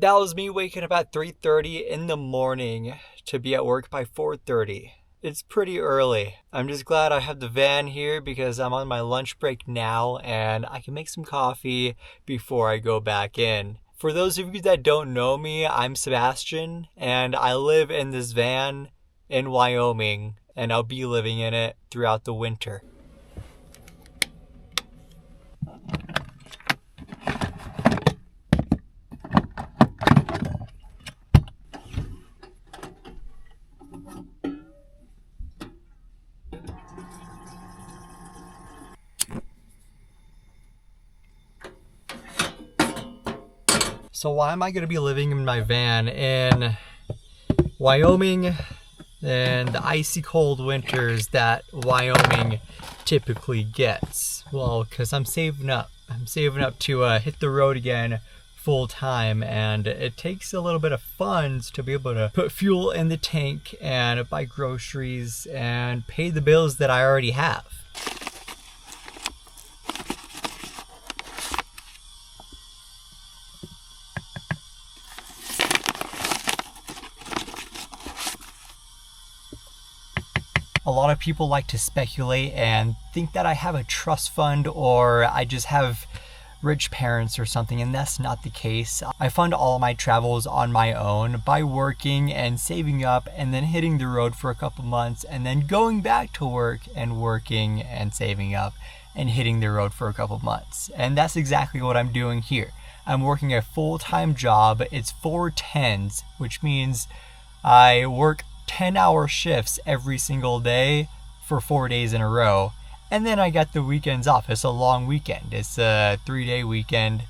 That was me waking up at 3:30 in the morning to be at work by 4:30. It's pretty early. I'm just glad I have the van here because I'm on my lunch break now and I can make some coffee before I go back in. For those of you that don't know me, I'm Sebastian and I live in this van in Wyoming and I'll be living in it throughout the winter. So why am I going to be living in my van in Wyoming and the icy cold winters that Wyoming typically gets? Well, because I'm saving up. I'm saving up to hit the road again full time, and it takes a little bit of funds to be able to put fuel in the tank and buy groceries and pay the bills that I already have. A lot of people like to speculate and think that I have a trust fund or I just have rich parents or something, and that's not the case. I fund all of my travels on my own by working and saving up and then hitting the road for a couple months and then going back to work and working and saving up and hitting the road for a couple months. And that's exactly what I'm doing here. I'm working a full-time job. It's 4/10s, which means I work 10-hour shifts every single day for 4 days in a row. And then I got the weekends off. It's a long weekend. It's a 3-day weekend.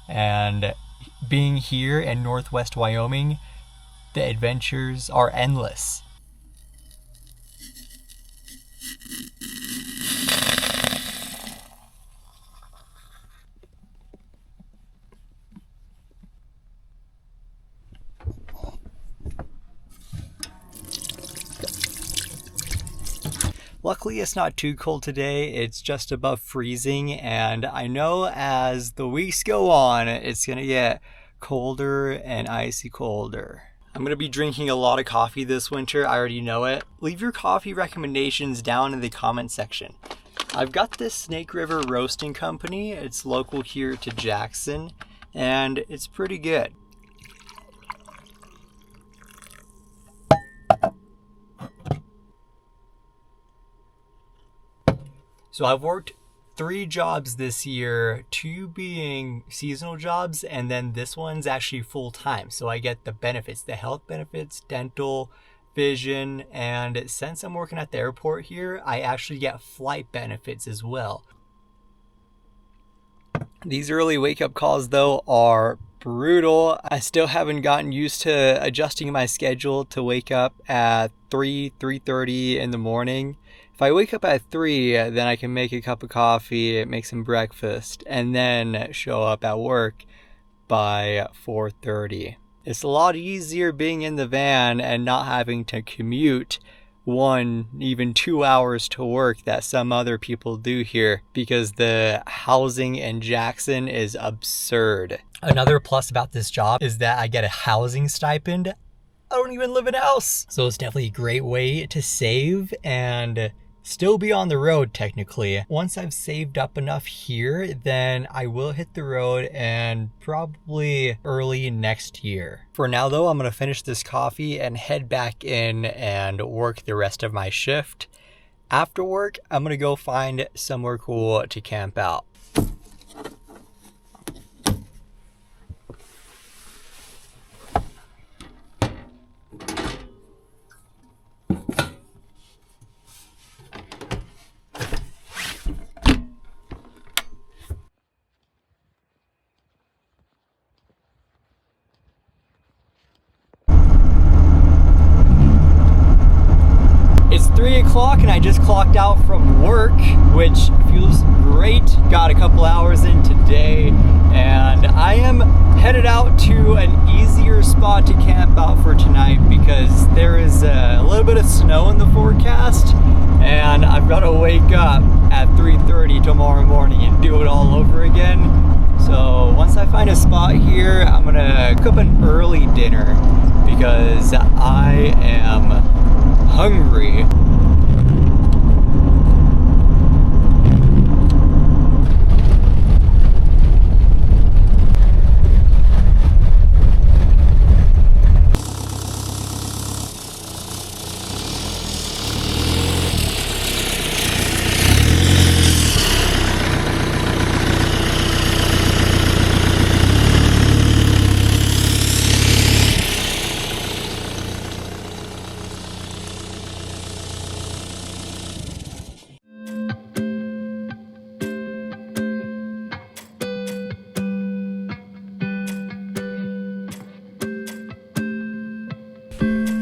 And being here in Northwest Wyoming, the adventures are endless. Luckily, it's not too cold today. It's just above freezing, and I know as the weeks go on, it's gonna get colder and icy colder. I'm gonna be drinking a lot of coffee this winter. I already know it. Leave your coffee recommendations down in the comment section. I've got this Snake River Roasting Company. It's local here to Jackson, and it's pretty good. So I've worked 3 jobs this year, 2 being seasonal jobs, and then this one's actually full-time. So I get the benefits, the health benefits, dental, vision, and since I'm working at the airport here, I actually get flight benefits as well. These early wake-up calls, though, are brutal. I still haven't gotten used to adjusting my schedule to wake up at 3:30 in the morning. If I wake up at 3, then I can make a cup of coffee, make some breakfast, and then show up at work by 4:30. It's a lot easier being in the van and not having to commute 1, even 2 hours to work that some other people do here, because the housing in Jackson is absurd. Another plus about this job is that I get a housing stipend. I don't even live in a house. So it's definitely a great way to save and still be on the road technically. Once I've saved up enough here, then I will hit the road and probably early next year. For now though, I'm gonna finish this coffee and head back in and work the rest of my shift. After work, I'm gonna go find somewhere cool to camp out. It's 3 o'clock and I just clocked out from work, which feels great. Got a couple hours in today and I am headed out to an easier spot to camp out for tonight because there is a little bit of snow in the forecast and I've got to wake up at 3:30 tomorrow morning and do it all over again. So once I find a spot here, I'm gonna cook an early dinner because I am hungry.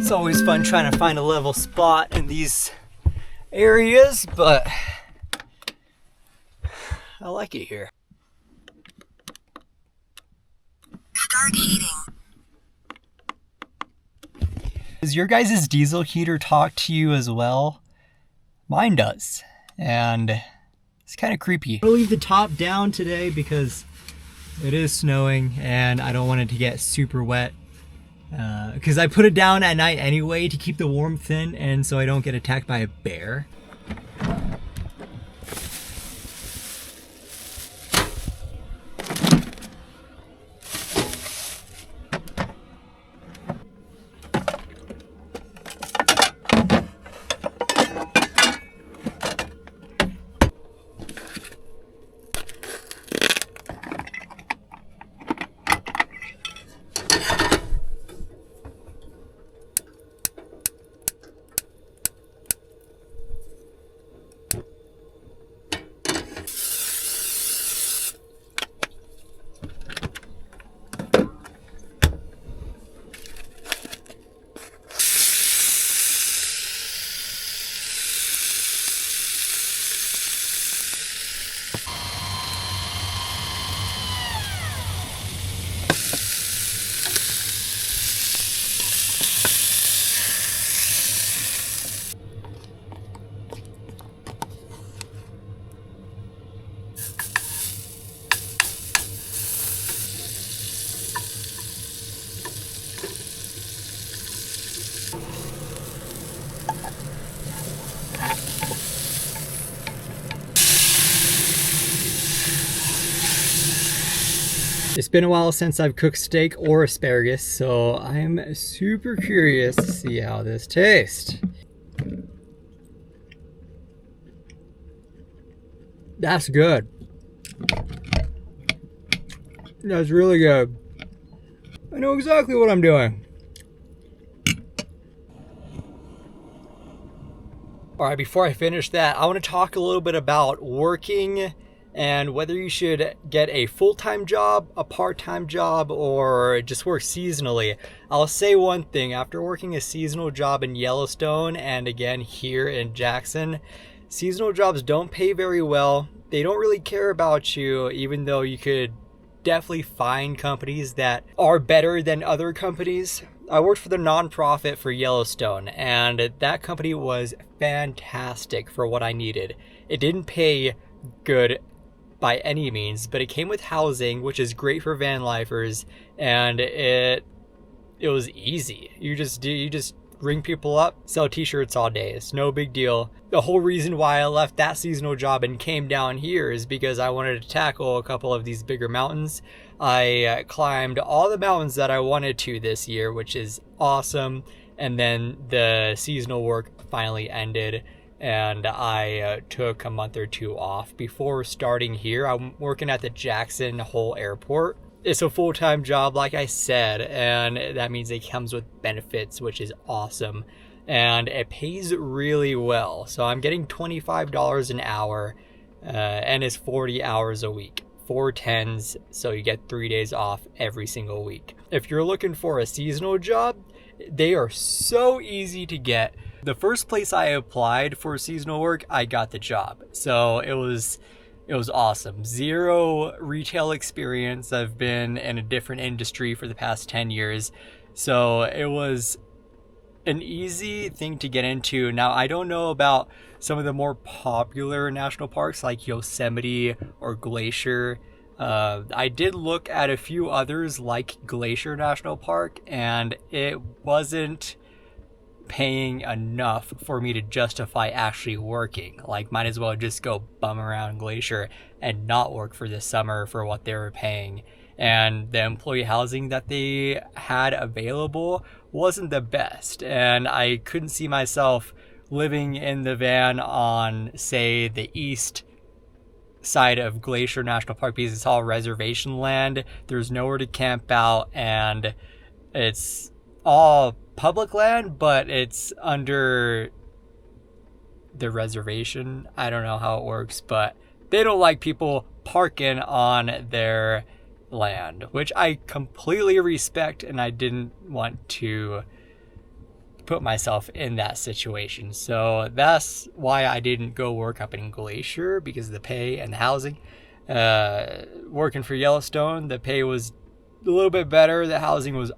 It's always fun trying to find a level spot in these areas, but I like it here. Start heating. Does your guys' diesel heater talk to you as well? Mine does, and it's kind of creepy. I'm gonna leave the top down today because it is snowing and I don't want it to get super wet. Because I put it down at night anyway to keep the warmth in and so I don't get attacked by a bear. It's been a while since I've cooked steak or asparagus, so I'm super curious to see how this tastes. That's good. That's really good. I know exactly what I'm doing. All right, before I finish that, I want to talk a little bit about working and whether you should get a full-time job, a part-time job, or just work seasonally. I'll say one thing, after working a seasonal job in Yellowstone and again here in Jackson, seasonal jobs don't pay very well. They don't really care about you, even though you could definitely find companies that are better than other companies. I worked for the nonprofit for Yellowstone, and that company was fantastic for what I needed. It didn't pay good by any means, but it came with housing, which is great for van lifers, and it was easy. You just ring people up, sell t-shirts all day. It's no big deal. The whole reason why I left that seasonal job and came down here is because I wanted to tackle a couple of these bigger mountains. I climbed all the mountains that I wanted to this year, which is awesome. And then the seasonal work finally ended, and I took a month or two off before starting here. I'm working at the Jackson Hole Airport. It's a full-time job, like I said, and that means it comes with benefits, which is awesome. And it pays really well. So I'm getting $25 an hour, and it's 40 hours a week. 4 10s, so you get 3 days off every single week. If you're looking for a seasonal job, they are so easy to get. The first place I applied for seasonal work, I got the job. So it was awesome. Zero retail experience. I've been in a different industry for the past 10 years. So it was an easy thing to get into. Now, I don't know about some of the more popular national parks like Yosemite or Glacier. I did look at a few others like Glacier National Park, and it wasn't paying enough for me to justify actually working. Like, might as well just go bum around Glacier and not work for this summer for what they were paying. And the employee housing that they had available wasn't the best, and I couldn't see myself living in the van on, say, the east side of Glacier National Park because it's all reservation land. There's nowhere to camp out, and it's all public land, but it's under the reservation. I don't know how it works, but they don't like people parking on their land, which I completely respect, and I didn't want to put myself in that situation. So that's why I didn't go work up in Glacier, because of the pay and the housing. Working for Yellowstone, the pay was a little bit better. The housing was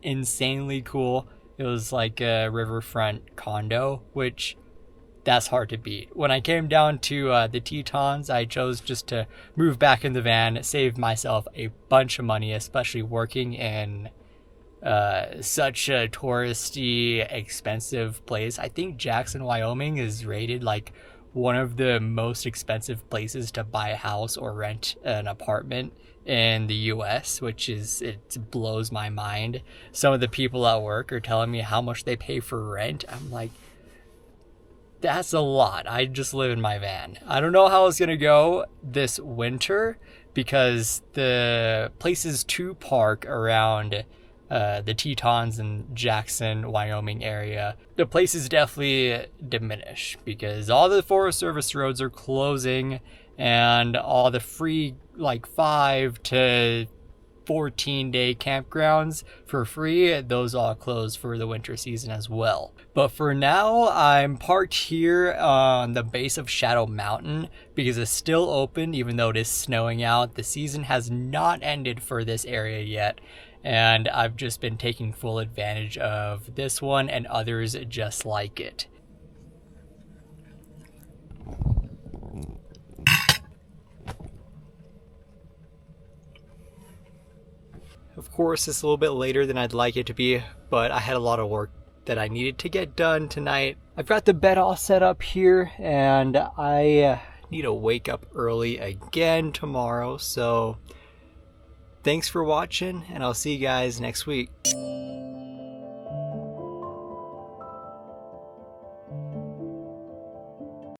insanely cool. It was like a riverfront condo, which that's hard to beat. When I came down to the Tetons, I chose just to move back in the van, save myself a bunch of money, especially working in such a touristy, expensive place. I think Jackson, Wyoming is rated like one of the most expensive places to buy a house or rent an apartment in the US, which is, it blows my mind. Some of the people at work are telling me how much they pay for rent. I'm like, that's a lot. I just live in my van. I don't know how it's gonna go this winter because the places to park around the Tetons and Jackson, Wyoming area, the places definitely diminish because all the Forest Service roads are closing, and all the free like 5 to 14-day campgrounds for free, those all close for the winter season as well. But for now, I'm parked here on the base of Shadow Mountain because it's still open even though it is snowing out. The season has not ended for this area yet, and I've just been taking full advantage of this one and others just like it. Of course, it's a little bit later than I'd like it to be, but I had a lot of work that I needed to get done tonight. I've got the bed all set up here, and I need to wake up early again tomorrow, so thanks for watching, and I'll see you guys next week.